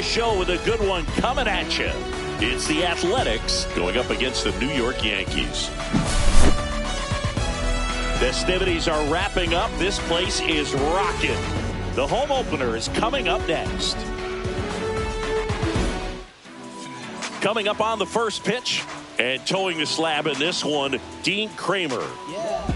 Show with a good one coming at you. It's the Athletics going up against the New York Yankees. Festivities are wrapping up. This place is rocking. The home opener is coming up next. Coming up on the first pitch and towing the slab in this one, Dean Kremer.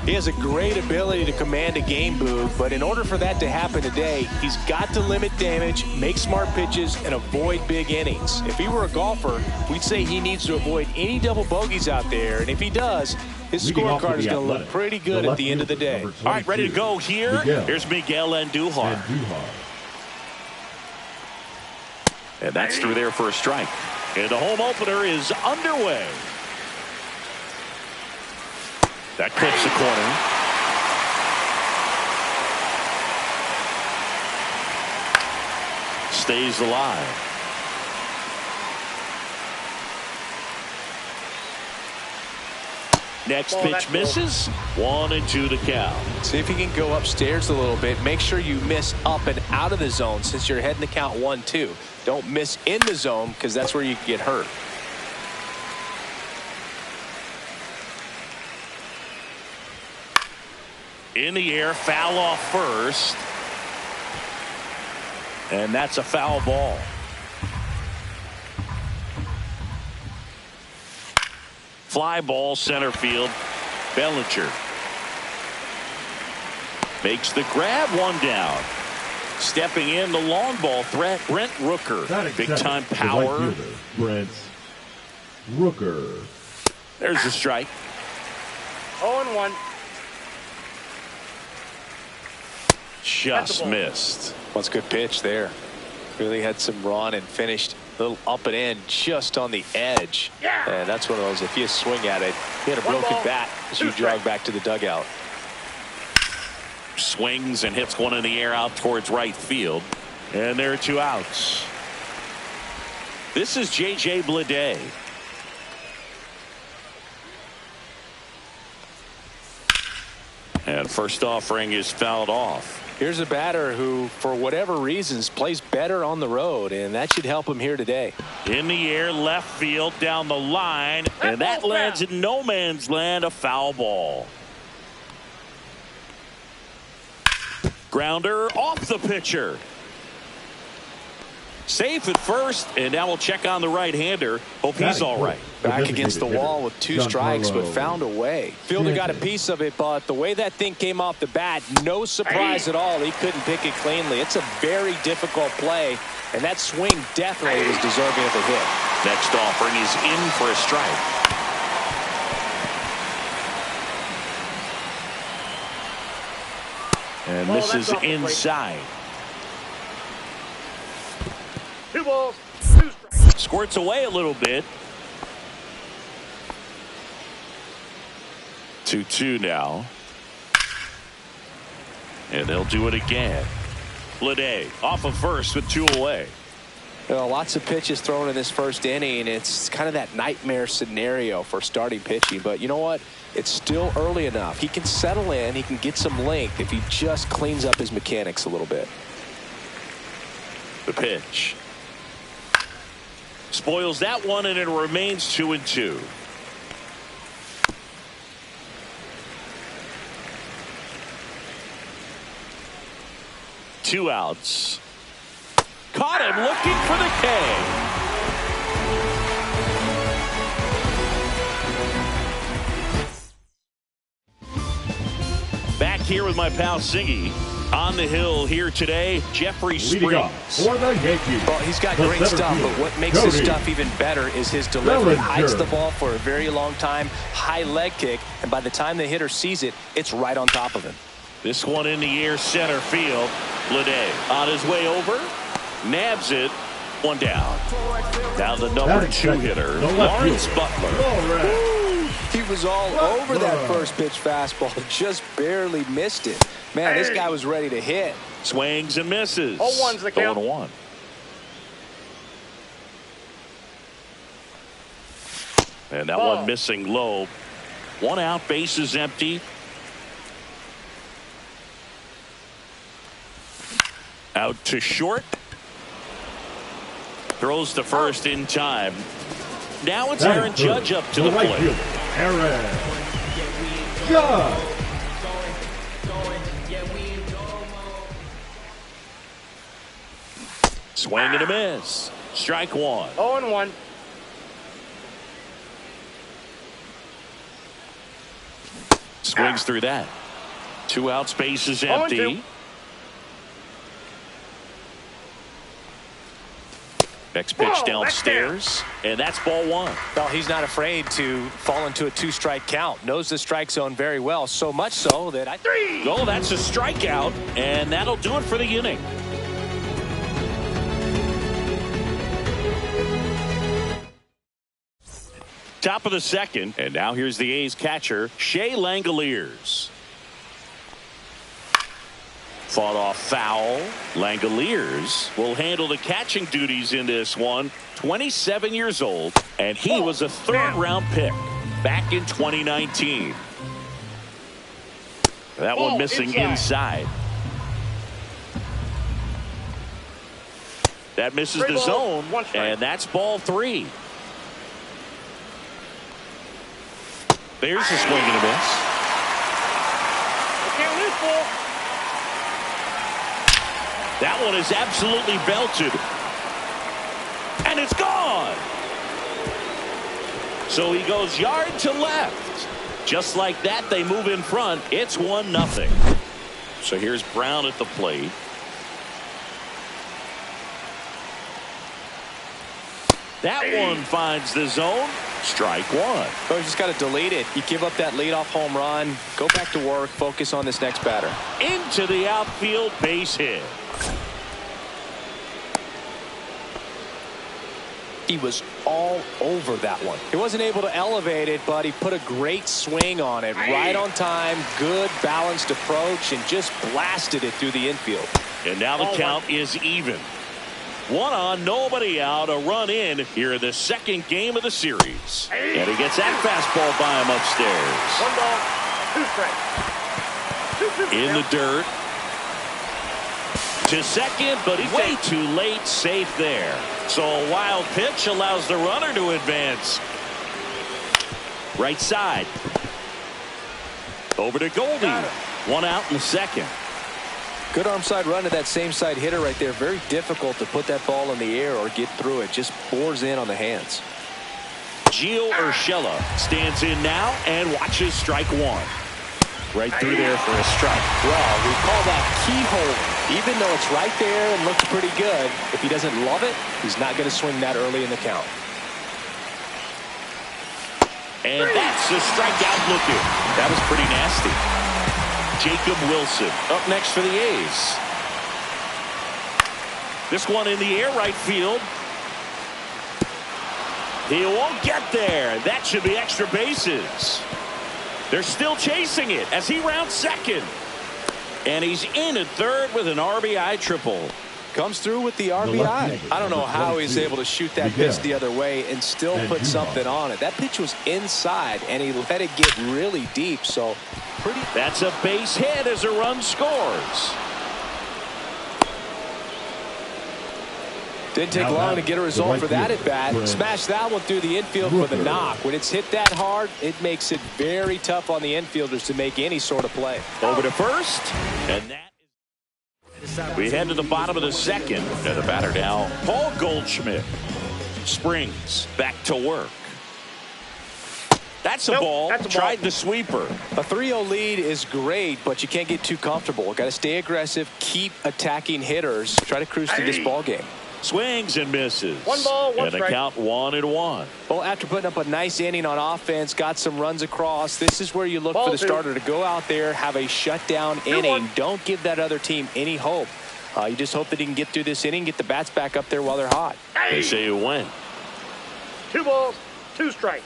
He has a great ability to command a game, Boog, but in order for that to happen today, he's got to limit damage, make smart pitches, and avoid big innings. If he were a golfer, we'd say he needs to avoid any double bogeys out there, and if he does, his scorecard is going to look pretty good at the end of the day. All right, ready to go here. Here's Miguel Andujar. And that's through there for a strike. And the home opener is underway. That clips the corner. Stays alive. Next pitch misses. 1-2 to count. See if you can go upstairs a little bit. Make sure you miss up and out of the zone since you're heading to count 1-2. Don't miss in the zone because that's where you can get hurt. In the air, foul off first. And that's a foul ball. Fly ball center field. Bellinger makes the grab, one down. Stepping in the long ball threat, Brent Rooker. Big time power. Brent Rooker. There's the strike. 0-1. Just missed. That's a good pitch there. Really had some run and finished a little up and in just on the edge. And that's one of those, if you swing at it, you had a broken bat as you jog back to the dugout. Swings and hits one in the air out towards right field. And there are 2 outs. This is J.J. Bleday. And first offering is fouled off. Here's a batter who, for whatever reasons, plays better on the road, and that should help him here today. In the air, left field, down the line, and that lands in no man's land, a foul ball. Grounder off the pitcher. Safe at first, and now we'll check on the right-hander. Hope he's all right. Back against the wall with 2 strikes, but found a way. Fielder got a piece of it, but the way that thing came off the bat, no surprise at all. He couldn't pick it cleanly. It's a very difficult play, and that swing definitely was deserving of a hit. Next offering is in for a strike. And this is inside. 2 balls, 2 strikes. Squirts away a little bit. 2-2 now. And they'll do it again. Bleday off of first with 2 away. You know, lots of pitches thrown in this first inning. It's kind of that nightmare scenario for starting pitching. But you know what? It's still early enough. He can settle in. He can get some length if he just cleans up his mechanics a little bit. The pitch. Spoils that one, and it remains 2-2. Two outs. Caught him looking for the K. Back here with my pal Siggy. On the hill here today, Jeffrey Springs. For the Yankees. Well, he's got great stuff, but what makes his stuff even better is his delivery. Hides the ball for a very long time, high leg kick, and by the time the hitter sees it, it's right on top of him. This one in the air, center field. Bleday on his way over, nabs it, 1 down. Now the number 2 hitter, Lawrence Butler. He was all over that first pitch fastball, just barely missed it. Man, this guy was ready to hit. Swings and misses. 0-1's the count. 0-1. And that one missing low. 1 out, bases empty. Out to short. Throws to first in time. Now it's Aaron Judge up to the plate. Aaron Judge. Swing and a miss. Strike one. 0-1. Swings through that. 2 outs, base is empty. 0-2. Next pitch downstairs, and that's ball one. Well, he's not afraid to fall into a 2-strike count. Knows the strike zone very well, so much so that Oh, that's a strikeout, and that'll do it for the inning. Top of the second, and now here's the A's catcher, Shea Langoliers. Fought off foul. Langoliers will handle the catching duties in this one. 27 years old, and he was a third-round pick back in 2019. That one missing inside. That misses the zone, and that's ball three. There's a swing and a miss. Can't lose, ball. That one is absolutely belted. And it's gone. So he goes yard to left. Just like that, they move in front. It's 1-0. So here's Brown at the plate. That one finds the zone. Strike one. So you just got to delete it. You give up that leadoff home run. Go back to work. Focus on this next batter. Into the outfield, base hit. He was all over that one. He wasn't able to elevate it, but he put a great swing on it. Right on time. Good balanced approach, and just blasted it through the infield. And now the count is even. 1 on, nobody out, a run in here in the second game of the series. And he gets that fastball by him upstairs. 1 ball, 2 strikes. In the dirt. To second, but way too late, safe there. So a wild pitch allows the runner to advance. Right side. Over to Goldie. 1 out in the second. Good arm side run to that same side hitter right there. Very difficult to put that ball in the air or get through it. Just bores in on the hands. Gio Urshela stands in now and watches strike one. Right through there for a strike. Well, we call that keyhole. Even though it's right there and looks pretty good, if he doesn't love it, he's not going to swing that early in the count. And that's a strikeout looking. That was pretty nasty. Jacob Wilson up next for the A's. This one in the air right field. He won't get there. That should be extra bases. They're still chasing it as he rounds second. And he's in at third with an RBI triple. Comes through with the RBI. I don't know how he's able to shoot that pitch the other way and still put something on it. That pitch was inside, and he let it get really deep. So pretty. That's a base hit as a run scores. Didn't take long to get a result for that at bat. Smashed that one through the infield for the knock. When it's hit that hard, it makes it very tough on the infielders to make any sort of play. Over to first, and that. We head to the bottom of the second. And the batter now, Paul Goldschmidt. Springs back to work. That's a ball. Tried the sweeper. A 3-0 lead is great, but you can't get too comfortable. Got to stay aggressive, keep attacking hitters, try to cruise through this ball game. Swings and misses. 1 ball, 1 strike. And a count 1-1. Well, after putting up a nice inning on offense, got some runs across, this is where you look for the starter to go out there, have a shutdown inning. Don't give that other team any hope. You just hope that he can get through this inning, get the bats back up there while they're hot. They say you win. 2 balls, 2 strikes.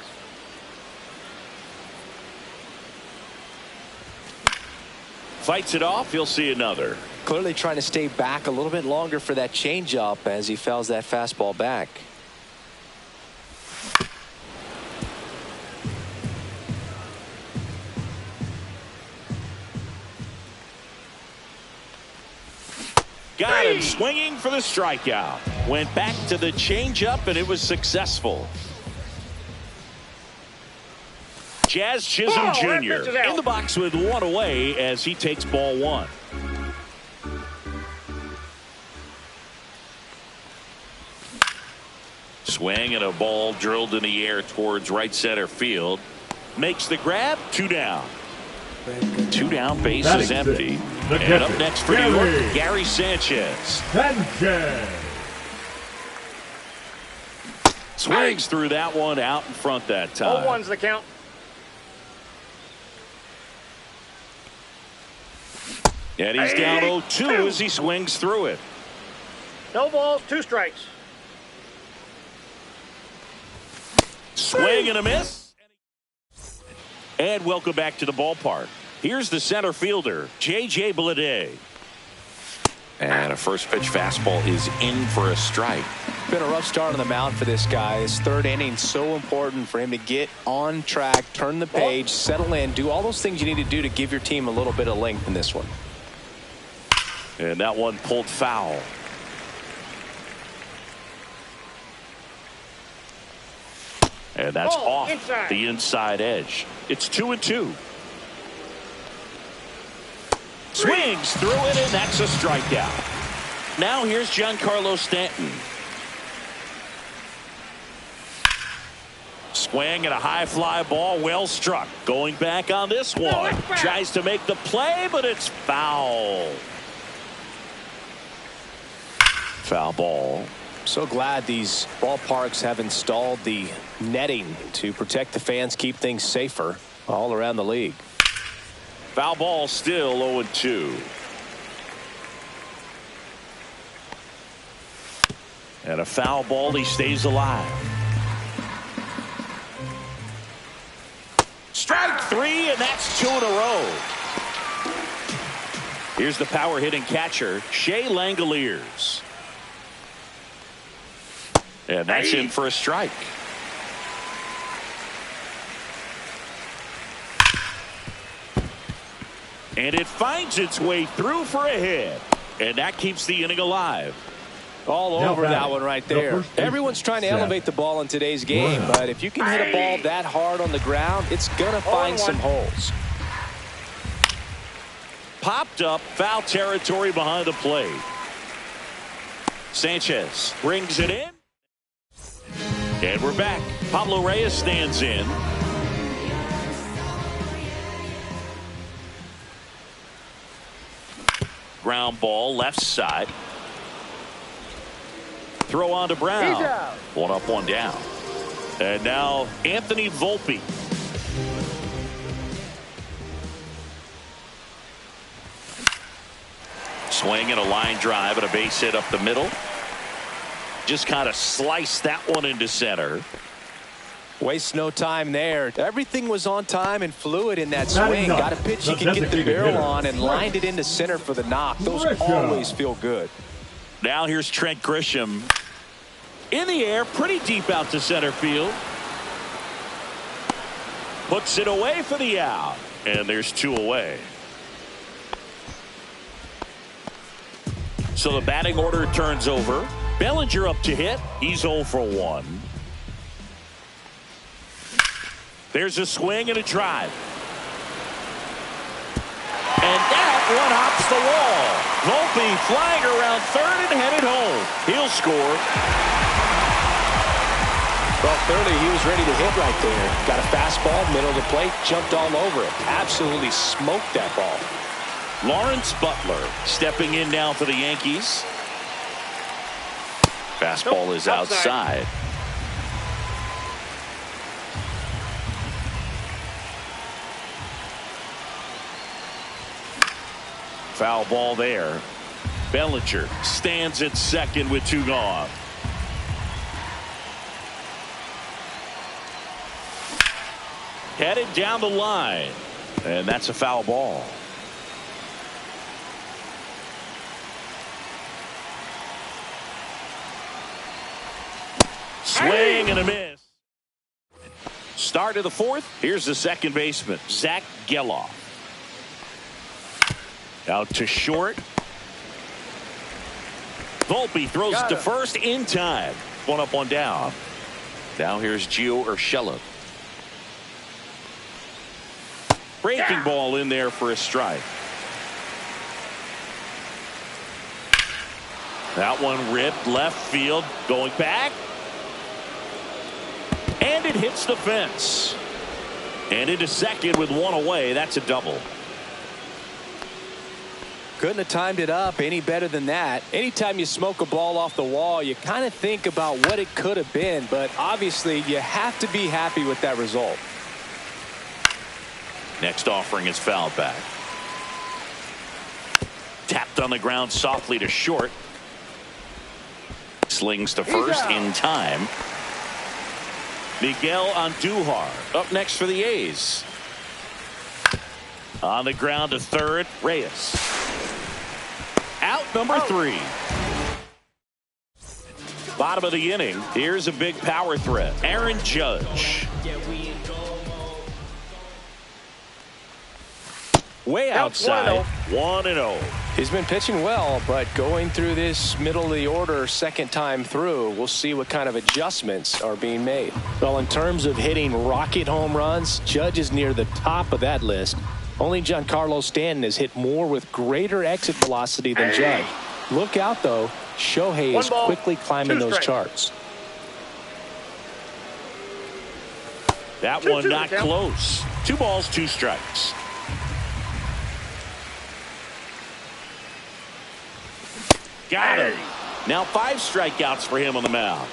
Fights it off. You'll see another. Clearly trying to stay back a little bit longer for that changeup as he fouls that fastball back. Got him swinging for the strikeout. Went back to the changeup, and it was successful. Jazz Chisholm Jr. in the box with one away as he takes ball one. Swing and a ball drilled in the air towards right center field. Makes the grab. 2 down. 2 down, base is empty. And up next for New York, Gary Sanchez. Swings through that one out in front that time. 0-1's the count. And he's down 0-2 as he swings through it. No balls, 2 strikes. Swing and a miss. And welcome back to the ballpark. Here's the center fielder, J.J. Bleday. And a first pitch fastball is in for a strike. Been a rough start on the mound for this guy. His 3rd inning so important for him to get on track, turn the page, settle in, do all those things you need to do to give your team a little bit of length in this one. And that one pulled foul. And that's off the inside edge. It's 2-2. Swings through it, and that's a strikeout. Now here's Giancarlo Stanton. Swing and a high fly ball, well struck. Going back on this one. Tries to make the play, but it's foul. Foul ball. So glad these ballparks have installed the netting to protect the fans, keep things safer all around the league. Foul ball still 0-2. And a foul ball, he stays alive. Strike 3, and that's 2 in a row. Here's the power hitting catcher, Shea Langoliers. And that's in for a strike. And it finds its way through for a hit. And that keeps the inning alive. All over that one right there. Everyone's trying to elevate the ball in today's game, but if you can hit a ball that hard on the ground, it's going to find some holes. Popped up, foul territory behind the plate. Sanchez brings it in. And we're back. Pablo Reyes stands in. Ground ball, left side. Throw on to Brown. 1 up, 1 down. And now Anthony Volpe. Swing and a line drive and a base hit up the middle. Just kind of sliced that one into center. Waste no time there. Everything was on time and fluid in that swing. Got a pitch he could get the barrel on and lined it into center for the knock. Those always feel good. Now here's Trent Grisham. In the air, pretty deep out to center field. Puts it away for the out. And there's 2 away. So the batting order turns over. Bellinger up to hit. He's 0 for 1. There's a swing and a drive. And that one hops the wall. Volpe flying around third and headed home. He'll score. Well, clearly he was ready to hit right there. Got a fastball, middle of the plate, jumped all over it. Absolutely smoked that ball. Lawrence Butler stepping in now for the Yankees. Fastball is outside. Foul ball there. Bellinger stands at second with 2 gone. Headed down the line. And that's a foul ball. Swing and a miss. Start of the 4th. Here's the second baseman, Zach Geloff. Out to short. Volpe throws it to first in time. One up, one down. Now here's Gio Urshela. Breaking ball in there for a strike. That one ripped left field, going back. And it hits the fence. And into second with one away. That's a double. Couldn't have timed it up any better than that. Anytime you smoke a ball off the wall, you kind of think about what it could have been, but obviously you have to be happy with that result. Next offering is fouled back. Tapped on the ground softly to short. Slings to first in time. Miguel Andujar up next for the A's. On the ground to third, Reyes. Out number 3. Bottom of the inning. Here's a big power threat. Aaron Judge. Way outside. 1-0. He's been pitching well, but going through this middle of the order second time through, we'll see what kind of adjustments are being made. Well, in terms of hitting rocket home runs, Judge is near the top of that list. Only Giancarlo Stanton has hit more with greater exit velocity than Judge. Look out, though. Shohei is quickly climbing those charts. That one not close. 2 balls, 2 strikes. Got him. Now 5 strikeouts for him on the mound.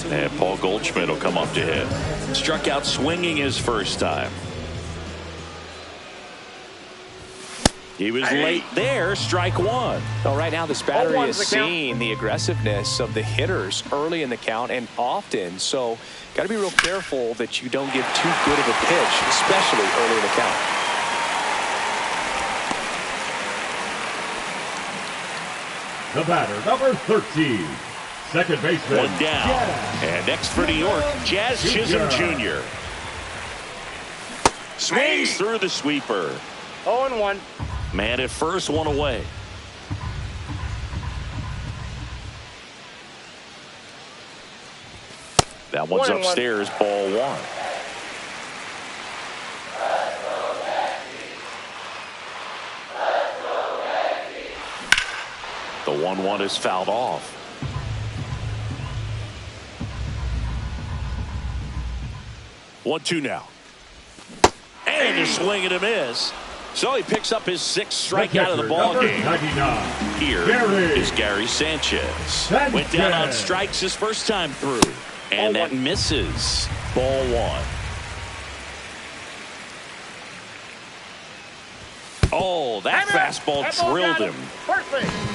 And Paul Goldschmidt will come up to hit. Struck out swinging his first time. He was late there. Strike 1. Well, right now this battery is seeing the aggressiveness of the hitters early in the count and often. So got to be real careful that you don't give too good of a pitch, especially early in the count. The batter, number 13, second baseman. 1 down. And next for New York, Jazz Chisholm Jr. Swings through the sweeper. 0-1. Man at first, 1 away. That one's upstairs, ball 1. The 1-1 is fouled off. One, 2 now. And a swing and a miss. So he picks up his 6th strikeout of the ball game. 99. Here is Gary Sanchez. Went down on strikes his first time through. And that misses. Ball 1. Oh, that fastball drilled him.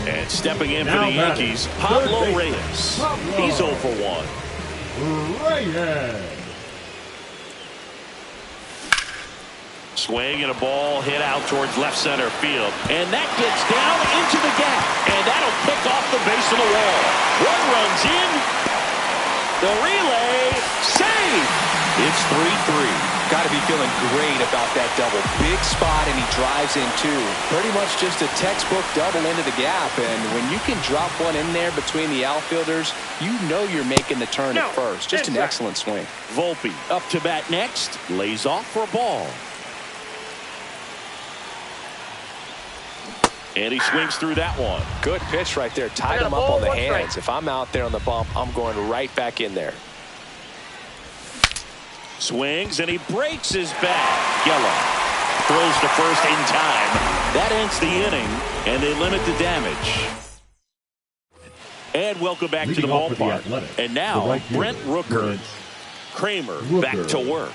And stepping in for the Yankees, Pablo Reyes. He's 0 for 1. Reyes. Swing and a ball hit out towards left center field. And that gets down into the gap. And that'll kick off the base of the wall. 1 runs in. The relay saved. It's 3-3. Got to be feeling great about that double. Big spot, and he drives in 2. Pretty much just a textbook double into the gap. And when you can drop one in there between the outfielders, you know you're making the turn at first. Just an excellent swing. Volpe up to bat next. Lays off for a ball. And he swings through that one. Good pitch right there. Tied him up on the hands. If I'm out there on the bump, I'm going right back in there. Swings and he breaks his back. Yellow throws to first in time. That ends the inning and they limit the damage. And welcome back to the ballpark. And now Brent Rooker. Kramer back to work.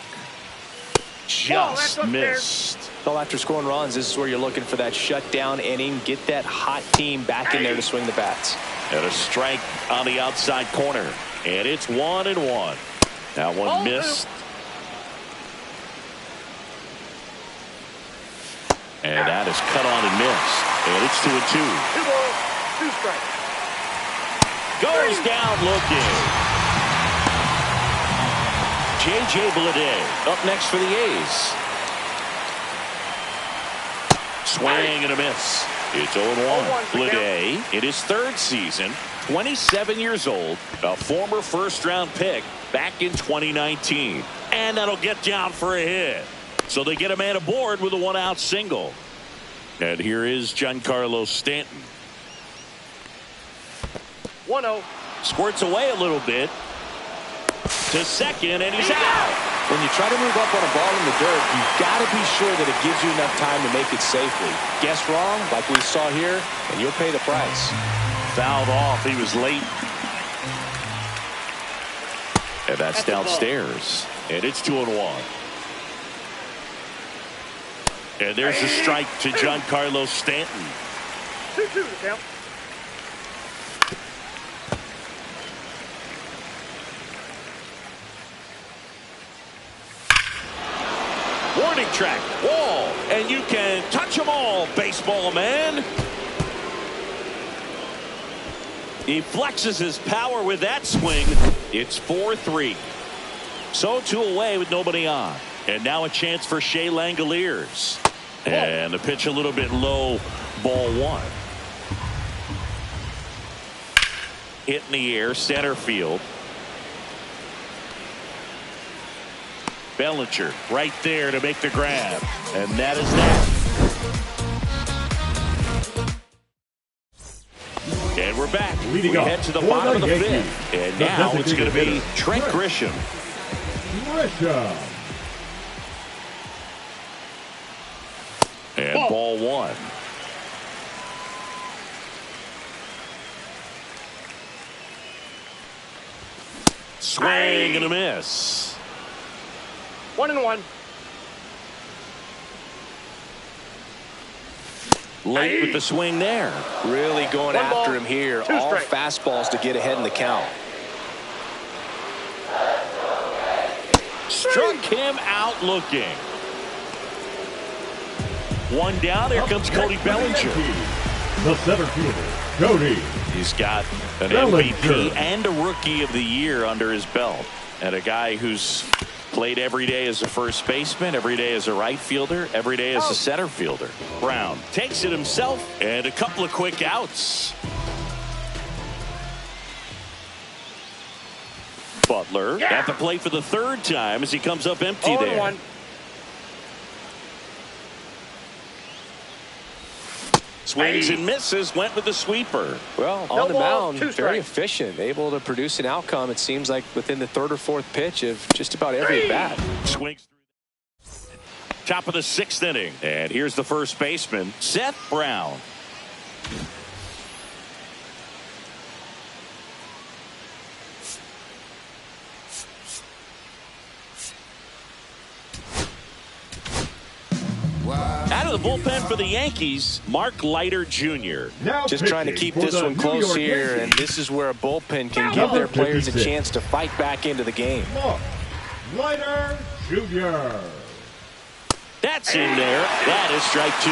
Just missed. Well, after scoring runs, this is where you're looking for that shutdown inning. Get that hot team back in there to swing the bats. And a strike on the outside corner. And it's 1-1. That one missed. And that is cut on and missed. And it's 2-2. 2 balls, 2 strikes. Goes down looking. J.J. Bleday up next for the A's. Swing and a miss. It's 0-1. Bleday in his third season, 27 years old, a former first-round pick back in 2019. And that'll get down for a hit. So they get a man aboard with a one-out single. And here is Giancarlo Stanton. 1-0. Squirts away a little bit to second, and he's out. When you try to move up on a ball in the dirt, you've got to be sure that it gives you enough time to make it safely. Guess wrong, like we saw here, and you'll pay the price. Fouled off. He was late. And that's downstairs. And it's 2-1. And there's a strike to Giancarlo Stanton. 2-2 to count. Warning track, wall, and you can touch them all, baseball man. He flexes his power with that swing. It's 4-3. So 2 away with nobody on. And now a chance for Shea Langoliers. And the pitch a little bit low, ball 1. Hit in the air, center field. Bellinger right there to make the grab. And that is that. And we're back. We head to the bottom of the fifth. And now it's going to be Trent Grisham. And ball 1. Swing and a miss. 1-1. Late with the swing there. Really going One ball, after him here. 2 All strikes. fastballs to get ahead in the count. Struck him out looking. 1 down. Here comes Cody Bellinger. The center fielder, Cody. He's got an Bellinger. MVP and a Rookie of the Year under his belt. And a guy who's played every day as a first baseman, every day as a right fielder, every day as a center fielder. Brown takes it himself, and a couple of quick outs. Butler at the plate for the 3rd time as he comes up empty there. 0-1. Swings and misses, went with the sweeper. Well, No on the ball, mound, 2 very strikes. efficient, able to produce an outcome, it seems like, within the 3rd or 4th pitch of just about every at-bat. Swings through. Top of the 6th inning. And here's the first baseman, Seth Brown. Out of the bullpen for the Yankees, Mark Leiter Jr. Now Just trying to keep pitching for this the one New close York here, Yankees, and this is where a bullpen can give Number their players a 56. chance to fight back into the game. Mark Leiter Jr. That's in there. That is strike 2.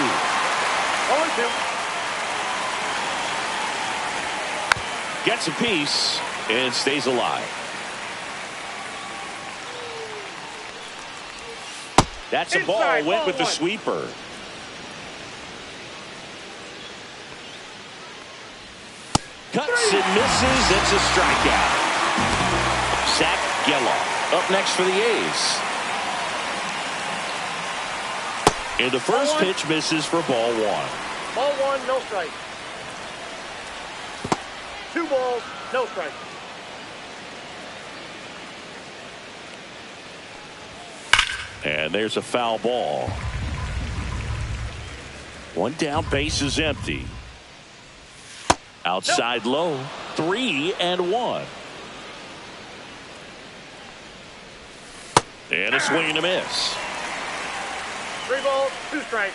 0-2. Gets a piece and stays alive. That's a ball. Inside, Went ball with the 1. sweeper. Cuts and misses. It's a strikeout. Zach Geloff up next for the A's. And the first Ball 1. pitch misses for ball 1. Ball 1, no strike. 2 balls, no strike. And there's a foul ball. 1 down, base is empty. Outside low, 3-1. And a swing and a miss. 3 balls, 2 strikes.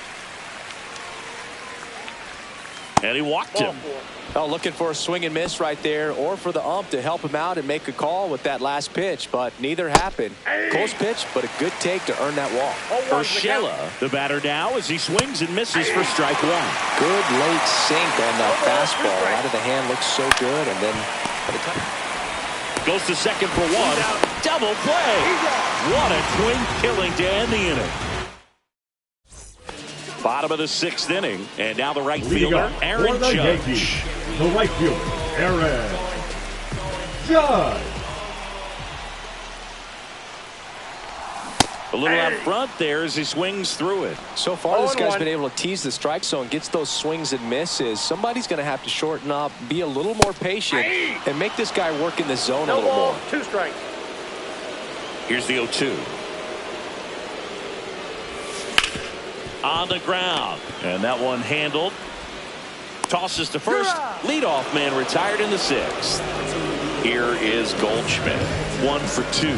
And he walked Ball him. 4. Oh, looking for a swing and miss right there, or for the ump to help him out and make a call with that last pitch, but neither happened. Close pitch, but a good take to earn that walk. 0-1 to the count. Urshela, the batter now, as he swings and misses for strike 1. Good late sink on that fastball. Out of the hand, looks so good, and then Goes to second for 1. Double play. What a twin killing to end the inning. Bottom of the 6th inning. And now the right Leading fielder, up Aaron for the Judge. Yankees, the right fielder, Aaron Judge. A little out front there as he swings through it. So far, this guy's 0-1. been able to tease the strike zone, gets those swings and misses. Somebody's going to have to shorten up, be a little more patient, and make this guy work in the zone a No little ball, more. 2 strikes. Here's the 0-2. On the ground. And that one handled. Tosses to first. Leadoff man retired in the 6th. Here is Goldschmidt. 1 for 2.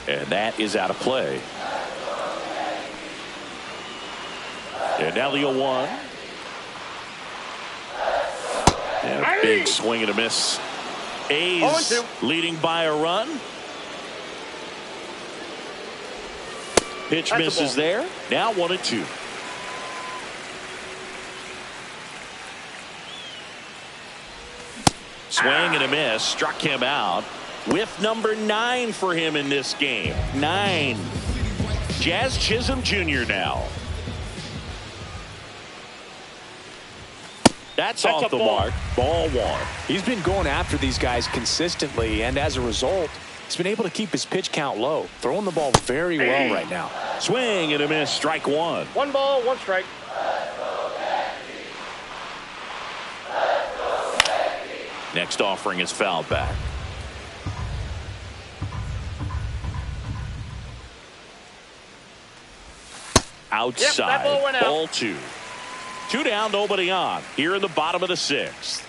And that is out of play. And now the 0-1. And a big swing and a miss. A's 0-2. leading by a run. Pitch That's a misses ball. there. Now 1-2. Swing and a miss. Struck him out. Whiff number 9 for him in this game. 9. Jazz Chisholm Jr. now. That's off a the ball. mark. Ball 1. He's been going after these guys consistently, and as a result, he's been able to keep his pitch count low, throwing the ball very well right now. Swing and a miss. Strike 1. 1 ball, 1 strike. Next offering is fouled back. Outside. that ball went out. Ball 2. 2 down, nobody on. Here in the bottom of the 6th.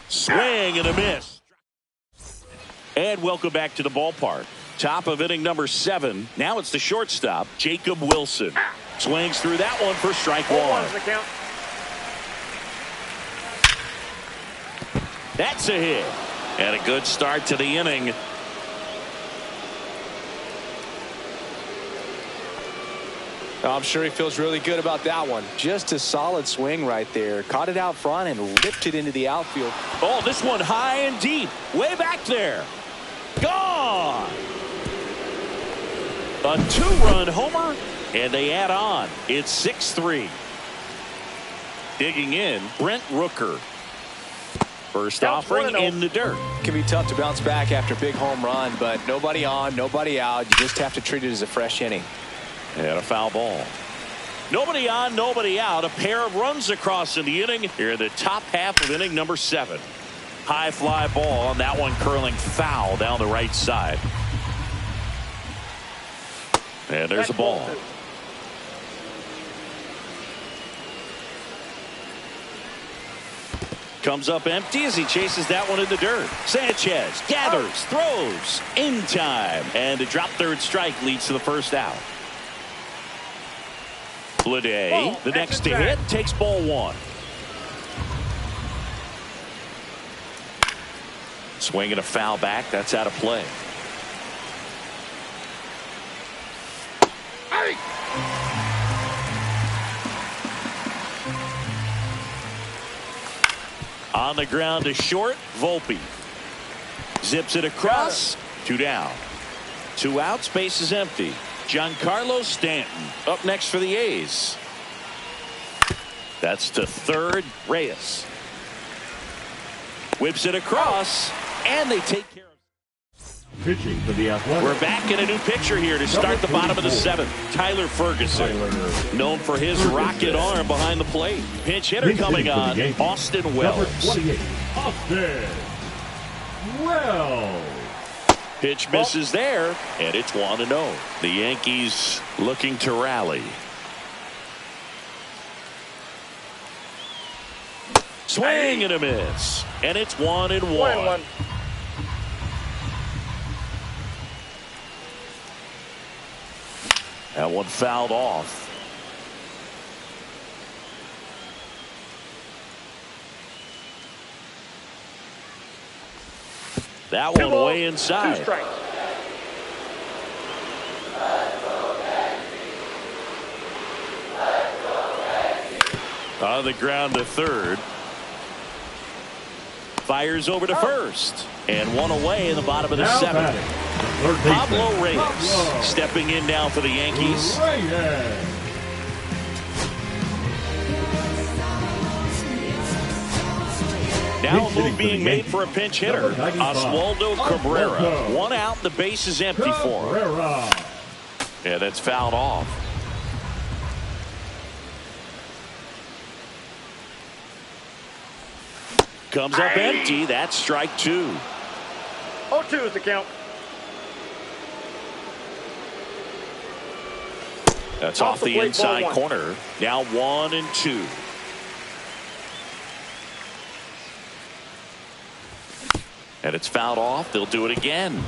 Swing and a miss. And welcome back to the ballpark. Top of inning number 7. Now it's the shortstop, Jacob Wilson. Swings through that one for strike 1. 0-1's the count. That's a hit. And a good start to the inning. I'm sure he feels really good about that one. Just a solid swing right there. Caught it out front and ripped it into the outfield. Oh, this one high and deep. Way back there. Gone. A 2-run homer, and they add on. It's 6-3. Digging in, Brent Rooker. First Counts offering 1-0. in the dirt. Can be tough to bounce back after a big home run, but nobody on, nobody out. You just have to treat it as a fresh inning. And a foul ball. Nobody on, nobody out. A pair of runs across in the inning. Here in the top half of inning number 7. High fly ball, and that one curling foul down the right side. And there's a ball. Comes up empty as he chases that one in the dirt. Sanchez gathers, throws, in time. And a drop third strike leads to the first out. Bleday, Ball. the That's next a to drag. hit, takes ball 1. Swing and a foul back. That's out of play. On the ground to short, Volpe. Zips it across. 2 down. 2 outs, base is empty. Giancarlo Stanton up next for the A's. That's to third, Reyes. Whips it across, and they take care of it. Pitching for the Athletics. We're back in a new picture here to start the bottom of the 7th. Tyler Ferguson, known for his rocket arm behind the plate. Pinch hitter Pinch coming hitting for the on, Yankees. Austin Number Wells. 28, Austin Wells. Pitch misses there, and it's 1-0. The Yankees looking to rally. Swing and a miss, and it's 1-1. 1-1. That one fouled off. That 2 one balls, way 2 inside. strikes. On the ground to third. Fires over to first. And one away in the bottom of the Now seventh. batting, the third baseman, Pablo Reyes Pablo stepping in now for the Yankees. Reyes. Now a Pinch hitting move for being the made Yankees. for a pinch hitter. Number 95, Oswaldo Cabrera. Oswaldo. One out, the base is empty for him. Cabrera. Yeah, that's fouled off. Comes up empty. That's strike two. 0-2 is the count. That's off the plate, inside ball one. corner. Now 1-2. And it's fouled off. They'll do it again.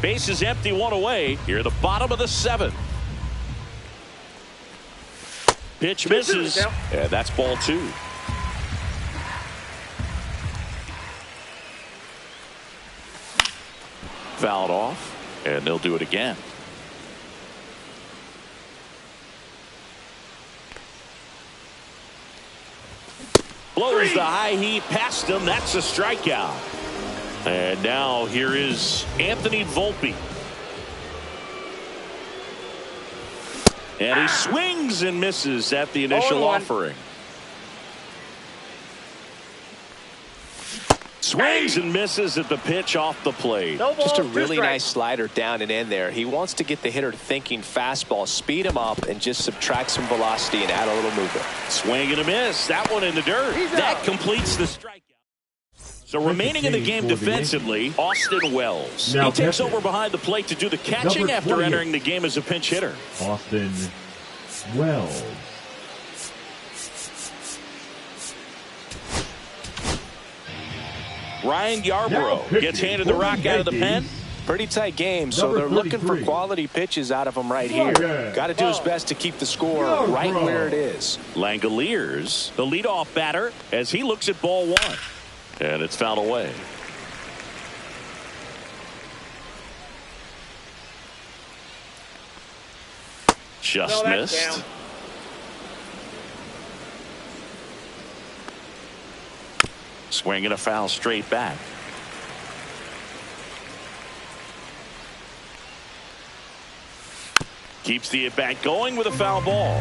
Base is empty, one away. Here at the bottom of the seventh. Pitch misses. Yeah, that's ball two. Fouled off, and they'll do it again. Blows the high heat past him. That's a strikeout. And now here is Anthony Volpe. And he swings and misses at the initial 0-1. offering. Swings and misses at the pitch off the plate. No balls, Just a 2 really strikes. nice slider down and in there. He wants to get the hitter thinking fastball, speed him up, and just subtract some velocity and add a little movement. Swing and a miss. That one in the dirt. He's That out. completes the strikeout. So remaining in the game defensively, Austin Wells. Now He takes catching. over behind the plate to do the catching Number after 28. entering the game as a pinch hitter. Austin Wells. Ryan Now Yarbrough pitching gets handed the for rock out of the pen. Yankees. Pretty tight game, so Number they're looking for 33. quality pitches out of him right here. Yeah. Got to do his best to keep the score Yeah, right bro. where it is. Langoliers, the leadoff batter, as he looks at ball one. And it's fouled away. Just No, that's missed. down. Swing and a foul straight back. Keeps the at-bat going with a foul ball.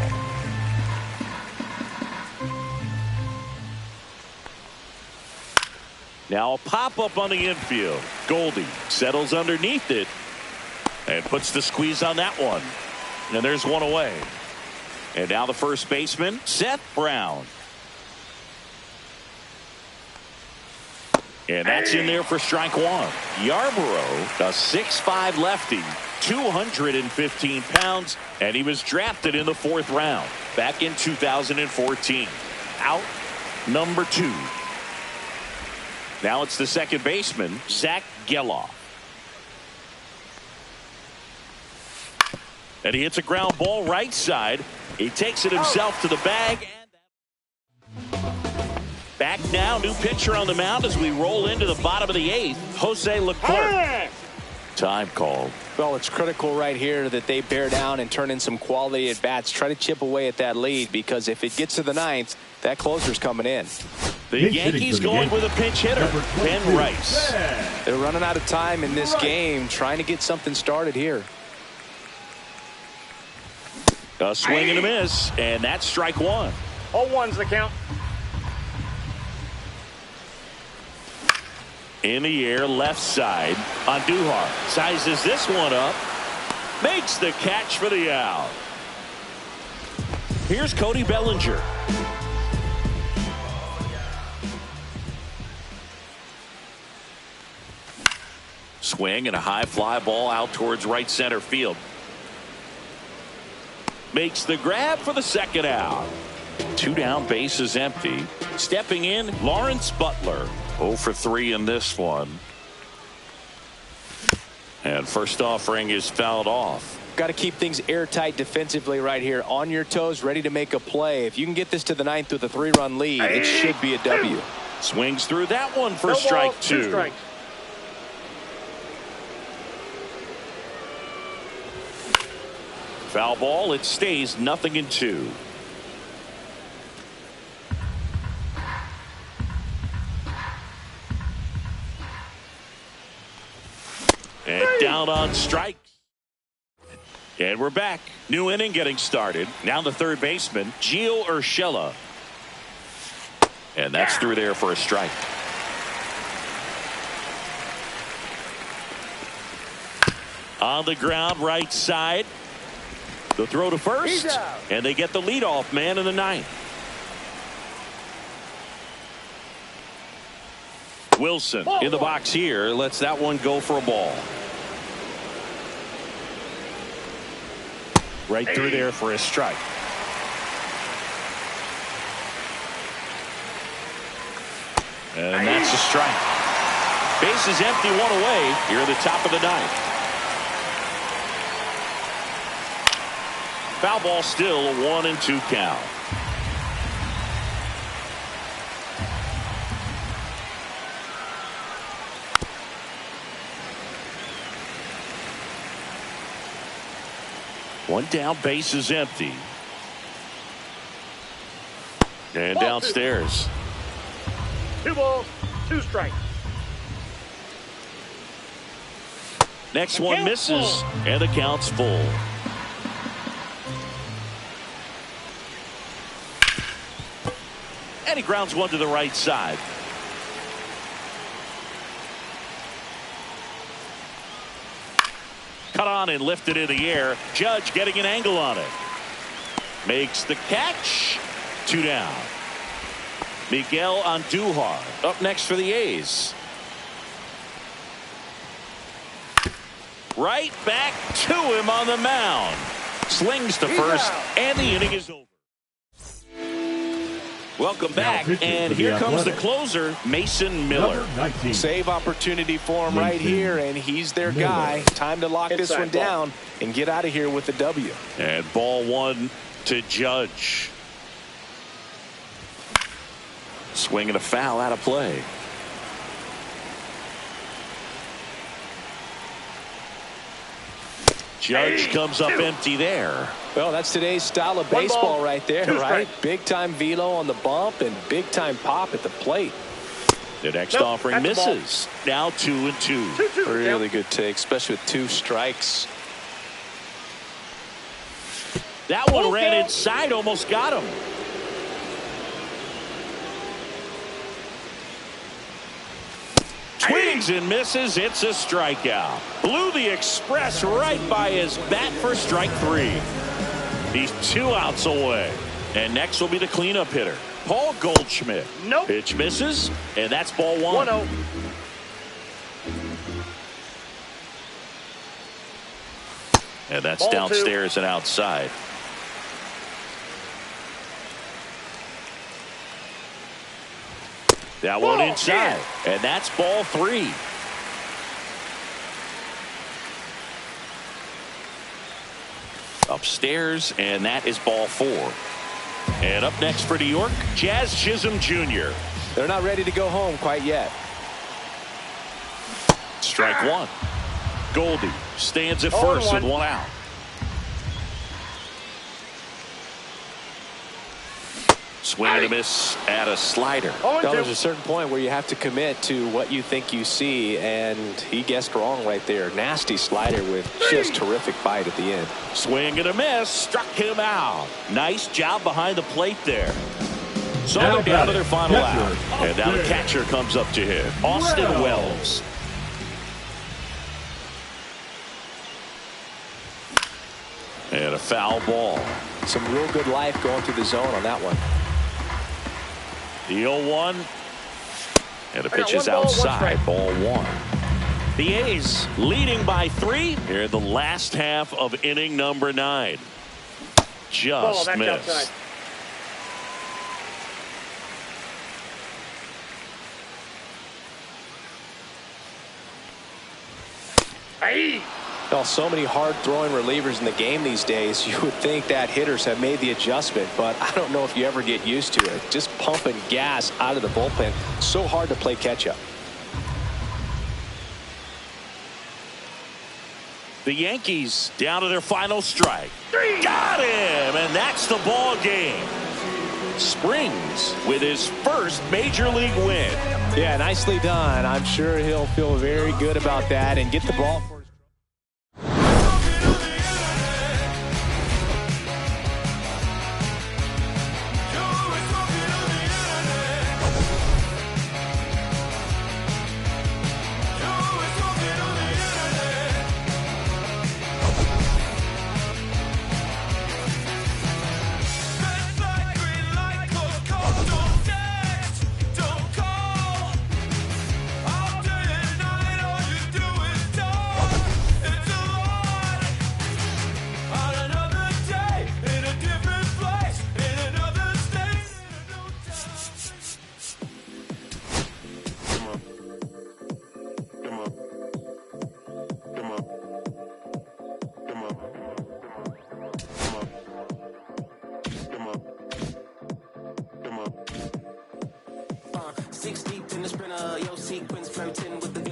Now a pop-up on the infield. Goldie settles underneath it and puts the squeeze on that one. And there's one away. And now the first baseman, Seth Brown. And that's in there for strike one. Yarbrough, a 6'5" lefty, 215 pounds, and he was drafted in the 4th round back in 2014. Out number 2. Now it's the second baseman, Zach Geloff. And he hits a ground ball right side. He takes it himself to the bag. Back now, new pitcher on the mound as we roll into the bottom of the 8th, Jose Leclerc. Time called. Well, it's critical right here that they bear down and turn in some quality at bats. Try to chip away at that lead, because if it gets to the 9th, that closer's coming in. The Pinch hitting Yankees for the going Yankees. with a pinch hitter, Number Ben 22, Rice. Ben. They're running out of time in this game, trying to get something started here. A swing and a miss, and that's strike one. 0-1's the count. In the air, left side. Andujar sizes this one up. Makes the catch for the out. Here's Cody Bellinger. Swing and a high fly ball out towards right center field. Makes the grab for the second out. 2 down, base is empty. Stepping in, Lawrence Butler. 0 for 3 in this one. And first offering is fouled off. Got to keep things airtight defensively right here. On your toes, ready to make a play. If you can get this to the 9th with a 3-run lead, it should be a W. Swings through that one for No strike balls, 2. 2 strikes. Foul ball, it stays 0-2. down on strikes. And we're back. New inning getting started. Now the third baseman, Gio Urshela. And that's through there for a strike. On the ground, right side. The throw to first. And they get the leadoff man in the ninth. Wilson in the box here. Lets that one go for a ball. Right through there for a strike. And that's a strike. Base is empty, one away here at the top of the ninth. Foul ball, still a 1-2 count. One down, base is empty. And downstairs. 2 balls, 2 strikes. Next one misses, and the count's full. And he grounds one to the right side. Cut on and lifted in the air. Judge getting an angle on it. Makes the catch. 2 down. Miguel Andujar up next for the A's. Right back to him on the mound. Slings to first, and the inning is over. Welcome back, and here comes the closer, Mason Miller. Save opportunity for him right here, and he's their guy. Time to lock this one down and get out of here with the W. And ball 1 to Judge. Swing and a foul out of play. Judge comes up empty there. Well, that's today's style of baseball right there, right? Big-time velo on the bump and big-time pop at the plate. The next offering misses. Now 2-2. Really good take, especially with 2 strikes. That one ran inside, almost got him. Swings and misses. It's a strikeout. Blew the express right by his bat for strike 3. He's 2 outs away. And next will be the cleanup hitter, Paul Goldschmidt. Nope. Pitch misses, and that's ball 1. 1-0. And that's Ball downstairs 2. And outside. That one inside, and that's ball 3. Upstairs, and that is ball 4. And up next for New York, Jazz Chisholm Jr. They're not ready to go home quite yet. Strike 1. Goldie stands at first with 1 out. Swing and a miss at a slider. Now, there's a certain point where you have to commit to what you think you see, and he guessed wrong right there. Nasty slider with just terrific bite at the end. Swing and a miss, struck him out. Nice job behind the plate there. So they're down to their final out. And now the catcher comes up to hit, Austin Wells. And a foul ball. Some real good life going through the zone on that one. The 0-1. And the pitch is outside. Ball 1. The A's leading by 3 here in the last half of inning number 9. Just missed. Outside. Hey. Well, so many hard-throwing relievers in the game these days, you would think that hitters have made the adjustment, but I don't know if you ever get used to it. Just pumping gas out of the bullpen. So hard to play catch-up. The Yankees down to their final strike. Got him, and that's the ball game. Springs with his first major league win. Yeah, nicely done. I'm sure he'll feel very good about that and get the ball. 6 deep in the sprinter, yo sequence, Frampton with the